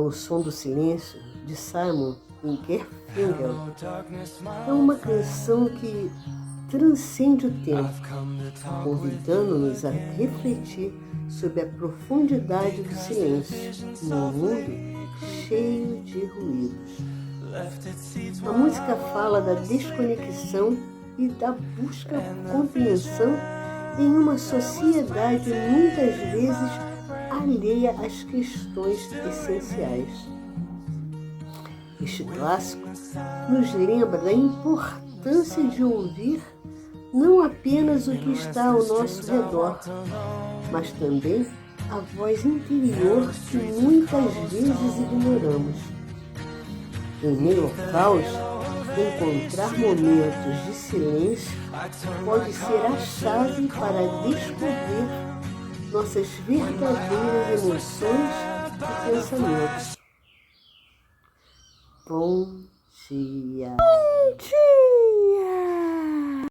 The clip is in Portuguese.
O Som do Silêncio, de Simon e Garfunkel, é uma canção que transcende o tempo, convidando-nos a refletir sobre a profundidade do silêncio num mundo cheio de ruídos. A música fala da desconexão e da busca por compreensão em uma sociedade muitas vezes alheia às questões essenciais. Este clássico nos lembra da importância de ouvir não apenas o que está ao nosso redor, mas também a voz interior que muitas vezes ignoramos. Em meio ao caos, encontrar momentos de silêncio pode ser a chave para descobrir nossas verdadeiras emoções e pensamentos. Bom dia! Bom dia!